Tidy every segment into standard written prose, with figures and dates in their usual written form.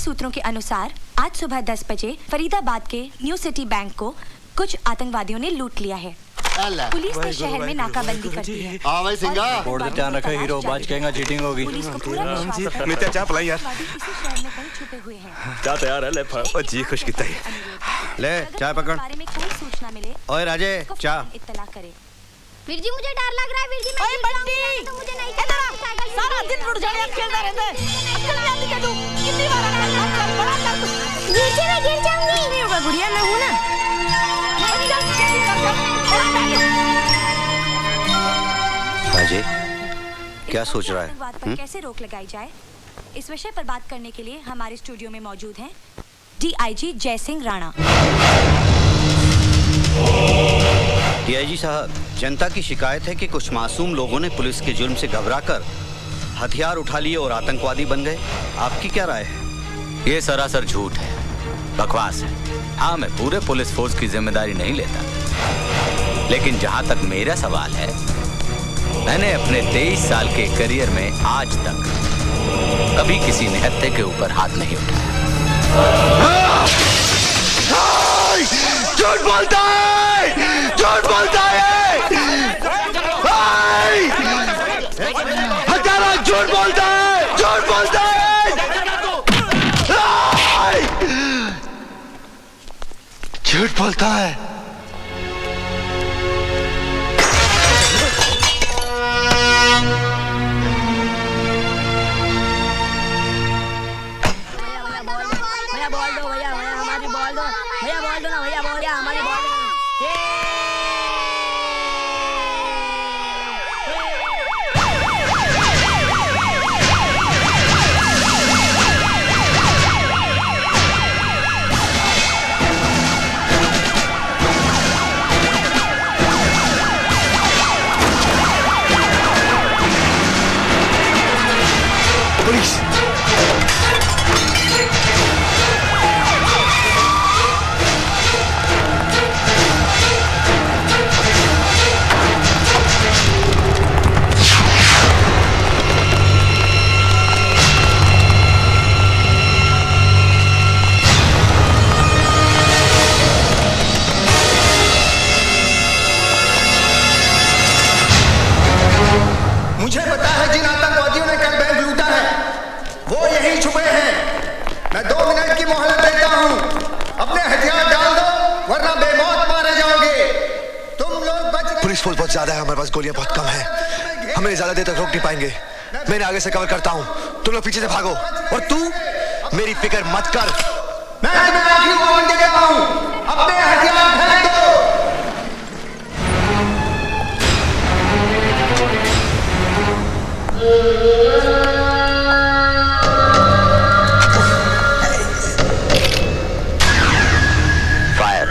सूत्रों के अनुसार आज सुबह 10 बजे फरीदाबाद के न्यू सिटी बैंक को कुछ आतंकवादियों ने लूट लिया है। पुलिस ने शहर में नाकाबंदी कर दी है। हाँ भाई सिंगा, बोर्ड पे ध्यान रखो, हीरो बाज कहेगा चीटिंग होगी। पुलिस को पूरा विश्वास है मित्या चाप लाई यार। इसी शहर में कहीं छुपे हुए हैं। क्या तैयार है ले ओ जी खुश कितना है। ले चाय पकड़। बारे में कोई सूचना मिले ओए राजे चाय। इत्तला करे। वीर जी मुझे डर लग रहा है। वीर जी मैं बंटी तो मुझे नहीं सारा दिन रुट जाने खेलता रहता है। अक्ल नहीं आती क्या तू? कितनी बार आना बड़ा कर। वीर जी मैं गिर जाऊंगी। नहीं होगा गुड़िया, मैं हूं ना। राजे क्या सोच रहा है? आतंकवाद पर कैसे रोक लगाई जाए, इस विषय पर बात करने के लिए हमारे स्टूडियो में मौजूद हैं डीआईजी जय सिंह राणा। डीआईजी साहब, जनता की शिकायत है कि कुछ मासूम लोगों ने पुलिस के जुल्म से घबराकर हथियार उठा लिए और आतंकवादी बन गए। आपकी क्या राय है? ये सरासर झूठ है, बकवास है। हाँ, मैं पूरे पुलिस फोर्स की जिम्मेदारी नहीं लेता, लेकिन जहां तक मेरा सवाल है, मैंने अपने 23 साल के करियर में आज तक कभी किसी निहत्थे के ऊपर हाथ नहीं उठाया। झूठ बोलता है, झूठ बोलता है, हजारा झूठ बोलता है, झूठ बोलता है, झूठ बोलता है। भैया बोल दो, भैया हमारी बोल दो, भैया बोल दो ना, भैया बोल दिया हमारी बोल दो। पुलिस मुझे पता है जिन आतंकवादियों ने कल बैंक लूटा है वो यहीं छुपे हैं। मैं 2 मिनट की मोहलत देता हूं। अपने हथियार डाल दो वरना बेमौत मारे जाओगे। तुम लोग बच गए। पुलिस फोर्स बहुत ज्यादा है, हमारे पास गोलियां बहुत कम है, हमें ज्यादा देर तक रोक नहीं पाएंगे। मैं आगे से कवर करता हूँ, तुम लोग पीछे से भागो। और तू मेरी फिक्र मत कर। मैं तुम्हें आखिरी वार्निंग दे देता हूं, अपने हथियार फेंक दो। फायर।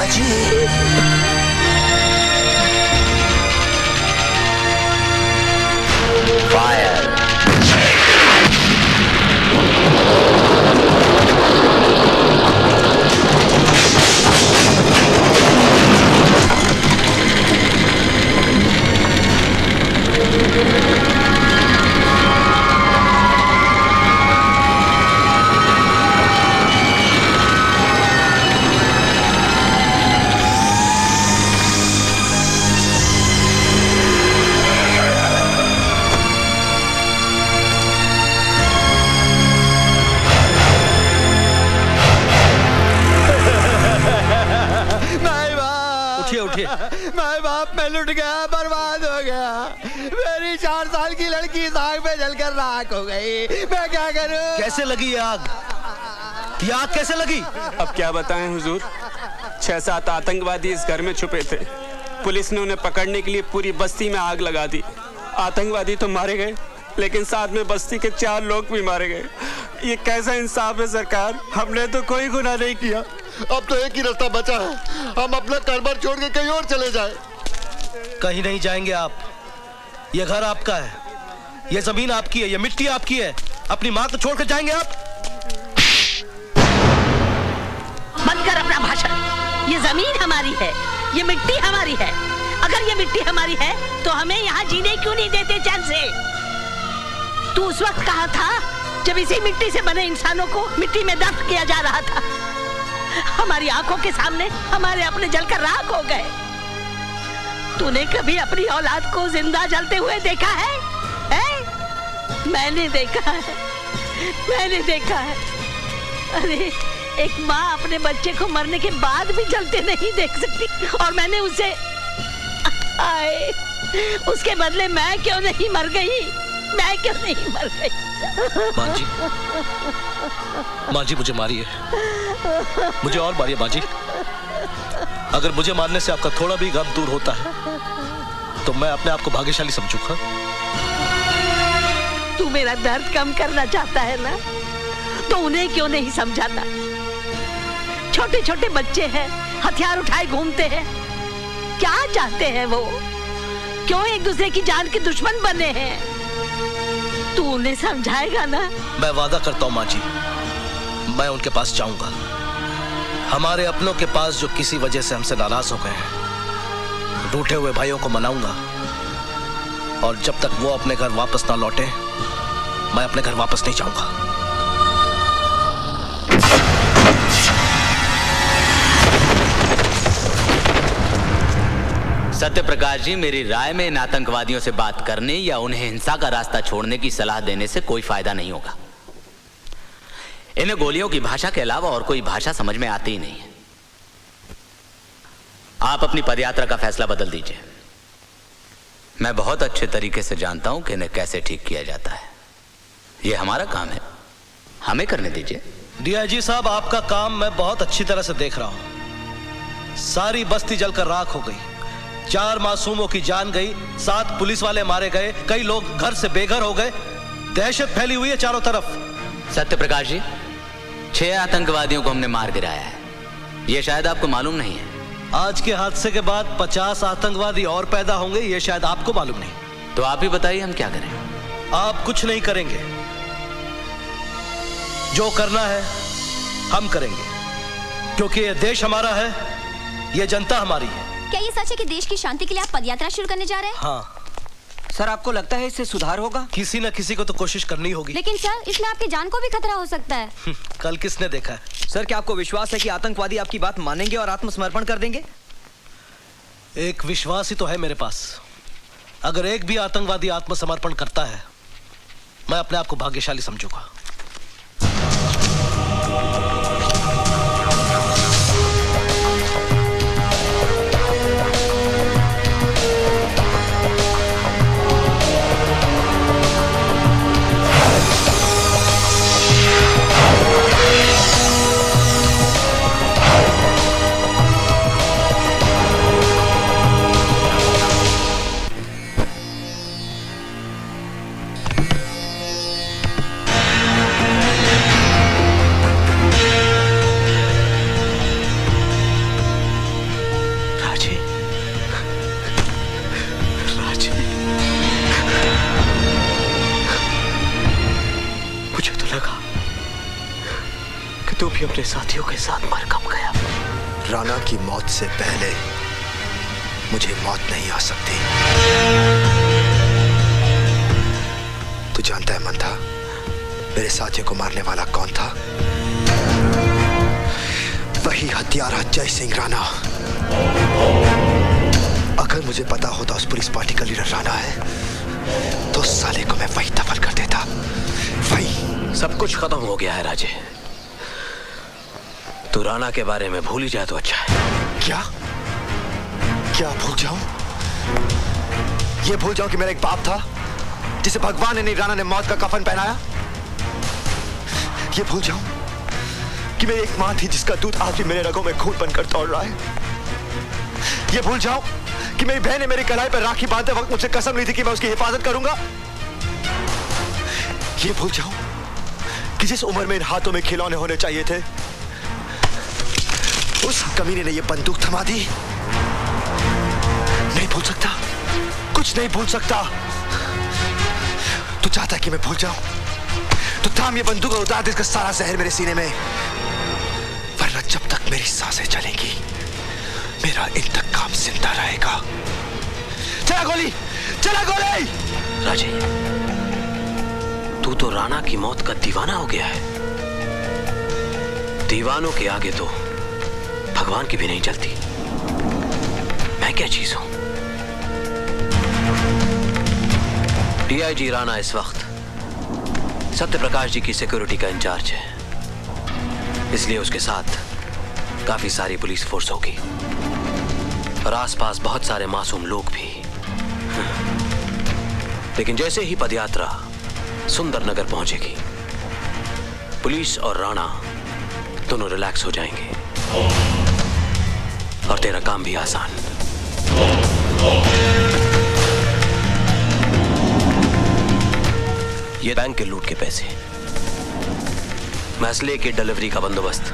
बाजी। फायर। उठिए उठिए। मैं बाप मैं लुट गया, बर्बाद हो गया। मेरी 4 साल की लड़की आग में जलकर राख हो गई। मैं क्या करूं? कैसे लगी ये आग? ये आग कैसे लगी? अब क्या बताएं हुजूर, 6-7 आतंकवादी इस घर में छुपे थे। पुलिस ने उन्हें पकड़ने के लिए पूरी बस्ती में आग लगा दी। आतंकवादी तो मारे गए, लेकिन साथ में बस्ती के 4 लोग भी मारे गए। ये कैसा इंसाफ है सरकार? हमने तो कोई गुनाह नहीं किया। अब तो एक ही रास्ता बचा है, हम अपना कारोबार छोड़ के कहीं और चले जाएं। कहीं नहीं जाएंगे आप। ये घर आपका है, ये जमीन आपकी है, ये मिट्टी आपकी है। अपनी माँ को छोड़ कर जाएंगे आप? बंद कर अपना भाषण। ये जमीन हमारी है, ये मिट्टी हमारी है। अगर ये मिट्टी हमारी है तो हमें यहाँ जीने क्यों नहीं देते चैन से? तू उस वक्त कहाँ था जब इसी मिट्टी से बने इंसानों को मिट्टी में दफन किया जा रहा था? हमारी आंखों के सामने हमारे अपने जलकर राख हो गए। तूने कभी अपनी औलाद को जिंदा जलते हुए देखा है? मैंने देखा है, मैंने देखा है। अरे एक माँ अपने बच्चे को मरने के बाद भी जलते नहीं देख सकती, और मैंने उसे आए उसके बदले मैं क्यों नहीं मर गई? मैं क्यों नहीं मर गई? माँ जी मुझे मारिए, मुझे और मारिए माँ जी। अगर मुझे मारने से आपका थोड़ा भी गम दूर होता है तो मैं अपने आप को भाग्यशाली समझूंगा। तू मेरा दर्द कम करना चाहता है ना, तो उन्हें क्यों नहीं समझाता? छोटे छोटे बच्चे हैं, हथियार उठाए घूमते हैं। क्या चाहते हैं वो? क्यों एक दूसरे की जान के दुश्मन बने हैं? तू उन्हें समझाएगा ना? मैं वादा करता हूँ माँ जी, मैं उनके पास जाऊंगा। हमारे अपनों के पास जो किसी वजह से हमसे नाराज हो गए हैं, रूठे हुए भाइयों को मनाऊंगा। और जब तक वो अपने घर वापस ना लौटे, मैं अपने घर वापस नहीं जाऊंगा। सत्य प्रकाश जी, मेरी राय में इन आतंकवादियों से बात करने या उन्हें हिंसा का रास्ता छोड़ने की सलाह देने से कोई फायदा नहीं होगा। इन्हें गोलियों की भाषा के अलावा और कोई भाषा समझ में आती ही नहीं है। आप अपनी पदयात्रा का फैसला बदल दीजिए। मैं बहुत अच्छे तरीके से जानता हूं कि इन्हें कैसे ठीक किया जाता है। यह हमारा काम है, हमें करने दीजिए। डीआईजी साहब, आपका काम मैं बहुत अच्छी तरह से देख रहा हूं। सारी बस्ती जलकर राख हो गई, 4 मासूमों की जान गई, 7 पुलिस वाले मारे गए, कई लोग घर से बेघर हो गए। दहशत फैली हुई है चारों तरफ। सत्य प्रकाश जी, 6 आतंकवादियों को हमने मार गिराया है, यह शायद आपको मालूम नहीं है। आज के हादसे के बाद 50 आतंकवादी और पैदा होंगे, यह शायद आपको मालूम नहीं। तो आप ही बताइए हम क्या करें? आप कुछ नहीं करेंगे, जो करना है हम करेंगे, क्योंकि यह देश हमारा है, यह जनता हमारी है। क्या ये सच है कि देश की शांति के लिए आप पदयात्रा शुरू करने जा रहे हैं? हाँ सर, आपको लगता है इससे सुधार होगा? किसी न किसी को तो कोशिश करनी होगी। लेकिन सर, इसमें आपकी जान को भी खतरा हो सकता है। कल किसने देखा है? सर, क्या आपको विश्वास है कि आतंकवादी आपकी बात मानेंगे और आत्मसमर्पण कर देंगे? एक विश्वास ही तो है मेरे पास। अगर एक भी आतंकवादी आत्मसमर्पण करता है, मैं अपने आप को भाग्यशाली समझूंगा। अपने साथियों के साथ मर कब गया? राणा की मौत से पहले मुझे मौत नहीं आ सकती। तू जानता है मंथा, मेरे साथियों को मारने वाला कौन था? वही हत्यारा जय सिंह राणा। अगर मुझे पता होता उस पुलिस पार्टी का लीडर राणा है तो साले को मैं वही दफन कर देता। वही। सब कुछ खत्म हो गया है राजे। तू राणा के बारे में भूल ही जाए तो अच्छा है। क्या क्या भूल जाऊं? ये भूल जाऊं कि मेरा एक बाप था जिसे भगवान ने नहीं, राणा ने मौत का कफन पहनाया? ये भूल जाऊं कि मेरी एक मां थी जिसका दूध आज भी मेरे रगों में खून बनकर दौड़ रहा है? ये भूल जाऊं कि मेरी बहन ने मेरी कलाई पर राखी बांधते वक्त मुझसे कसम ली थी कि मैं उसकी हिफाजत करूंगा? ये भूल जाऊं कि जिस उम्र में इन हाथों में खिलौने होने चाहिए थे उस कमीने ने ये बंदूक थमा दी? नहीं भूल सकता, कुछ नहीं भूल सकता। तू चाहता है कि मैं भूल जाऊं तो थाम ये बंदूक और उतार दे इसका सारा जहर मेरे सीने में, वरना जब तक मेरी सांसें चलेंगी मेरा इंतकाम जिंदा रहेगा। चला गोली, चला गोली! राजे, तू तो राणा की मौत का दीवाना हो गया है। दीवानों के आगे तो भगवान की भी नहीं चलती। मैं क्या चीज हूं? डीआईजी राणा इस वक्त सत्यप्रकाश जी की सिक्योरिटी का इंचार्ज है, इसलिए उसके साथ काफी सारी पुलिस फोर्स होगी और आसपास बहुत सारे मासूम लोग भी। लेकिन जैसे ही पदयात्रा सुंदर नगर पहुंचेगी, पुलिस और राणा दोनों रिलैक्स हो जाएंगे और तेरा काम भी आसान। ये बैंक के लूट के पैसे, मैं असले की डिलीवरी का बंदोबस्त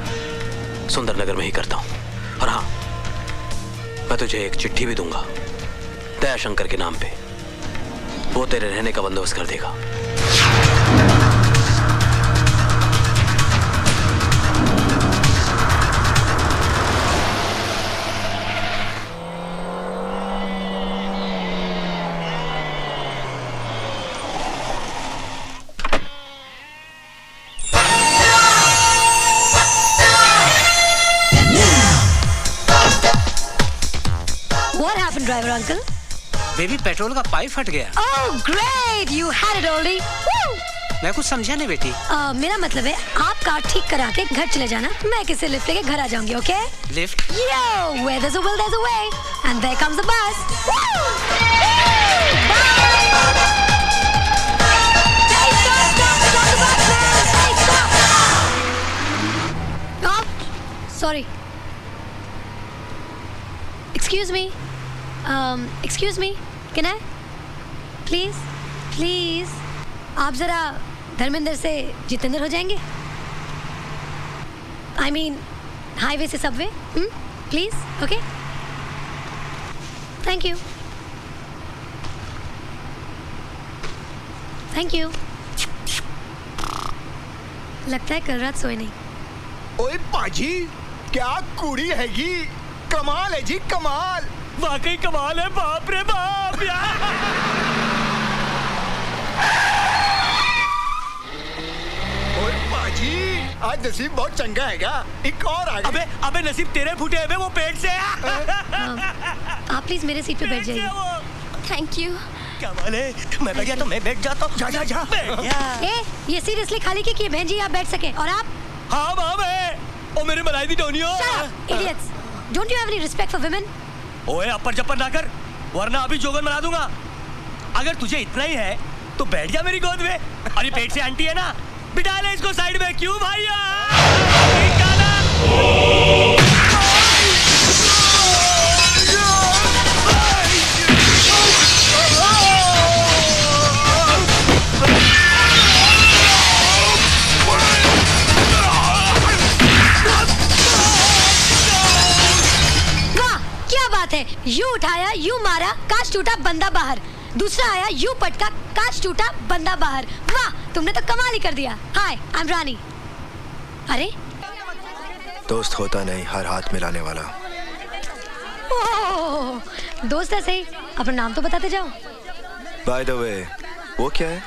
सुंदरनगर में ही करता हूं। और हाँ, मैं तुझे एक चिट्ठी भी दूंगा दयाशंकर के नाम पे, वो तेरे रहने का बंदोबस्त कर देगा। Driver uncle. बेबी, पेट्रोल का पाइप फट गया। Oh great, you had it already. Woo! मैं कुछ समझा नहीं बेटी। मेरा मतलब है आप कार ठीक करा के घर चले जाना, मैं किसी लिफ्ट लेके घर आ जाऊंगी, okay? Lift? Yo, where there's a will, there's a way, and there comes the bus. Woo! Hey, stop the bus, man! Hey, stop! Oh, sorry. Excuse me. Excuse me, can I? Please, आप जरा धर्मेंद्र से जितेंद्र हो जाएंगे? I mean, highway से Subway, please, okay? Thank you. लगता है कल रात सोए नहीं। ओए पाजी, क्या कुड़ी हैगी, कमाल है जी, कमाल, वाकई कमाल है, बाप रे बाप यार। ओए पाजी, आज नसीब बहुत चंगा हैगा, एक और आ गया। अबे नसीब तेरे फूटे हुए वो पेट से। आप प्लीज मेरे सीट पे बैठ जाइए। Thank you. कमाल है, मैं बैठ गया तो मैं बैठ जाता हूँ। जा बैठ जा। ये सीरियसली खाली की भेजी आप बैठ सके, और आप? हाँ माँ, मैं ओ मेरे मलाई दी Tonio. Idiots, don't you have any respect for women? ओए अपर जपर ना कर, वरना अभी जोगन बना दूंगा। अगर तुझे इतना ही है तो बैठ जा मेरी गोद में। अरे पेट से आंटी है ना, बिठा ले इसको साइड में। क्यों भैया? यू उठाया, यू मारा, कांच टूटा, बंदा बाहर। दूसरा आया, यू पटका, कांच टूटा, बंदा बाहर। वाह, तुमने तो कमाल ही कर दिया। हाय, आई एम रानी। अरे दोस्त होता नहीं, हर हाथ मिलाने वाला। ओह, दोस्त है सही, अपना नाम तो बताते जाओ। बाय द वे, वो क्या है?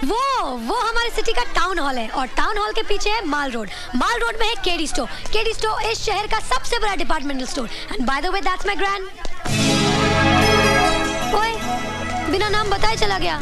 वो हमारे सिटी का टाउन हॉल है और टाउन हॉल के पीछे है माल रोड। माल रोड में है केडी स्टोर। केडी स्टोर इस शहर का सबसे बड़ा departmental store. And by the way that's my grand. ओए, बिना नाम बताए चला गया।